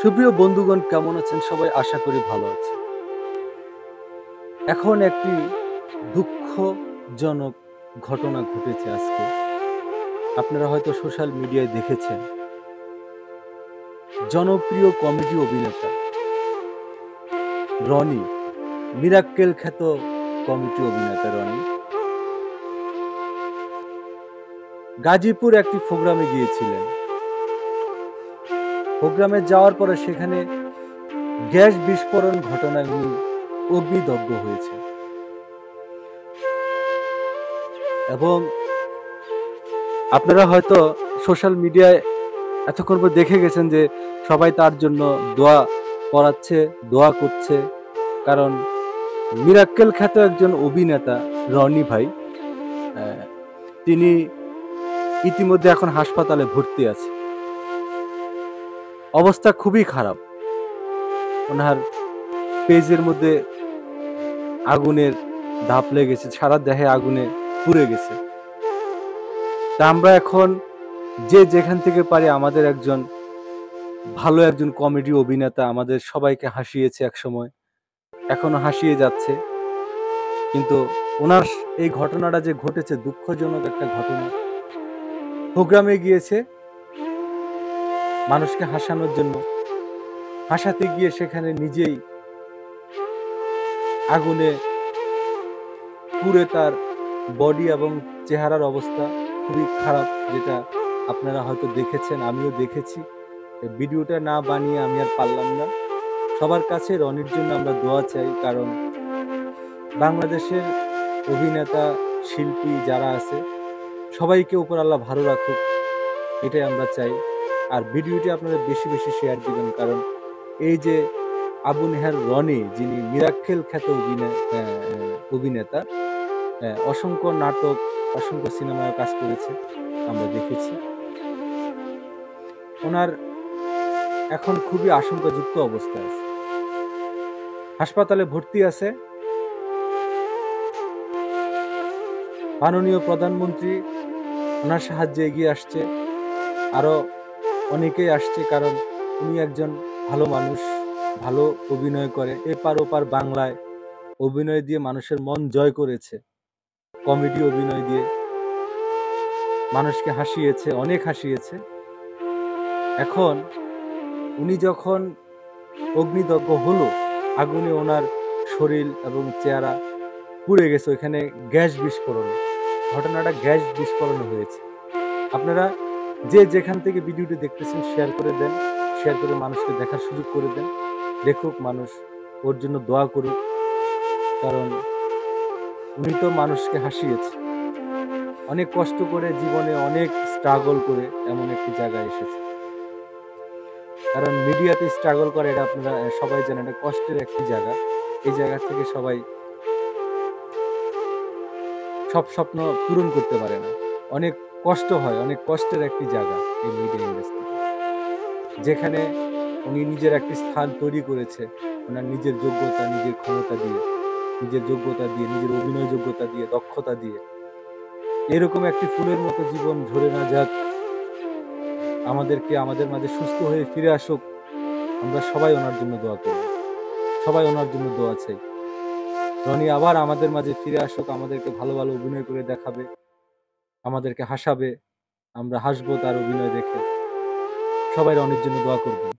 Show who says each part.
Speaker 1: সুপ্রিয় বন্ধুগণ, কেমন আছেন সবাই? আশা করি ভালো আছেন। এখন একটি দুঃখজনক ঘটনা ঘটেছে আজকে। আপনারা হয়তো সোশ্যাল মিডিয়ায় দেখেছেন। জনপ্রিয় কমেডি অভিনেতা রনি, মিরাক্কেল খ্যাত কমেডি অভিনেতা রনি গাজীপুর একটি প্রোগ্রামে গিয়েছিলেন। প্রোগ্রামে যাওয়ার পরে সেখানে গ্যাস বিস্ফোরণ ঘটনায় উনি অগ্নিদগ্ধ হয়েছে এবং আপনারা হয়তো সোশ্যাল মিডিয়ায় এতক্ষণ পর দেখে গেছেন যে সবাই তার জন্য দোয়া করাচ্ছে, দোয়া করছে। কারণ মিরাক্কেল খ্যাত একজন অভিনেতা রনি ভাই, তিনি ইতিমধ্যে এখন হাসপাতালে ভর্তি আছে। অবস্থা খুবই খারাপ। ওনার পেজের মধ্যে আগুনের ধাপ লেগেছে, সারা দেহে আগুনে পুড়ে গেছে। তা আমরা এখন যে যেখান থেকে পারি আমাদের ভালো একজন কমেডি অভিনেতা আমাদের সবাইকে হাসিয়েছে একসময়, এখনো হাসিয়ে যাচ্ছে। কিন্তু ওনার এই ঘটনাটা যে ঘটেছে, দুঃখজনক একটা ঘটনা। প্রোগ্রামে গিয়েছে মানুষকে হাসানোর জন্য, হাসাতে গিয়ে সেখানে নিজেই আগুনে পুড়ে তার বডি এবং চেহারার অবস্থা খুবই খারাপ, যেটা আপনারা হয়তো দেখেছেন, আমিও দেখেছি। ভিডিওটা না বানিয়ে আমি আর পারলাম না। সবার কাছে রনির জন্য আমরা দোয়া চাই, কারণ বাংলাদেশের অভিনেতা শিল্পী যারা আছে সবাইকে উপর আল্লাহ ভালো রাখুক, এটাই আমরা চাই। আর ভিডিওটি আপনারা বেশি বেশি শেয়ার দিবেন, কারণ এই যে আবু নেহার রনি, যিনি মিরাক্কেল খ্যাত অভিনেতা, অসংখ্য নাটক, অসংখ্য সিনেমায় কাজ করেছে, আমরা দেখেছি। ওনার এখন খুবই আশঙ্কাযুক্ত অবস্থা আছে, হাসপাতালে ভর্তি আছে। মাননীয় প্রধানমন্ত্রী ওনার সাহায্যে এগিয়ে আসছে, আরো অনেকেই আসছে, কারণ উনি একজন ভালো মানুষ, ভালো অভিনয় করে। এপার ওপার বাংলায় অভিনয় দিয়ে মানুষের মন জয় করেছে, কমেডি অভিনয় দিয়ে মানুষকে হাসিয়েছে, অনেক হাসিয়েছে। এখন উনি যখন অগ্নিদগ্ধ হলো, আগুনে ওনার শরীর এবং চেহারা পুড়ে গেছে, ওইখানে গ্যাস বিস্ফোরণ, ঘটনাটা গ্যাস বিস্ফোরণে হয়েছে। আপনারা যে যেখান থেকে ভিডিওটি দেখতেছেন শেয়ার করে দেন, শেয়ার করে মানুষকে দেখার সুযোগ করে দেন, দেখুক মানুষ, ওর জন্য দোয়া করুক। কারণ উনি তো মানুষকে হাসিয়েছে, অনেক কষ্ট করে, জীবনে অনেক স্ট্রাগল করে এমন একটি জায়গায় এসেছে। কারণ মিডিয়াতে স্ট্রাগল করে, এটা আপনারা সবাই জানেন, এটা কষ্টের একটি জায়গা। এই জায়গা থেকে সবাই সব স্বপ্ন পূরণ করতে পারে না, অনেক কষ্ট হয়, অনেক কষ্টের একটি জায়গা এই মিডিয়া ইন্ডাস্ট্রি, যেখানে উনি নিজের একটি স্থান তৈরি করেছে, ওনার নিজের যোগ্যতা, নিজের ক্ষমতা দিয়ে, নিজের যোগ্যতা দিয়ে, নিজের অভিনয় যোগ্যতা দিয়ে, দক্ষতা দিয়ে। এরকম একটি ফুলের মতো জীবন ঝরে না যাক, আমাদের মাঝে সুস্থ হয়ে ফিরে আসুক। আমরা সবাই ওনার জন্য দোয়া করব, সবাই ওনার জন্য দোয়া চাই। রনি আবার আমাদের মাঝে ফিরে আসুক, আমাদেরকে ভালো ভালো অভিনয় করে দেখাবে, আমাদেরকে হাসাবে, আমরা হাসবো তার অভিনয় দেখে। সবাই রনির জন্য দোয়া করবেন।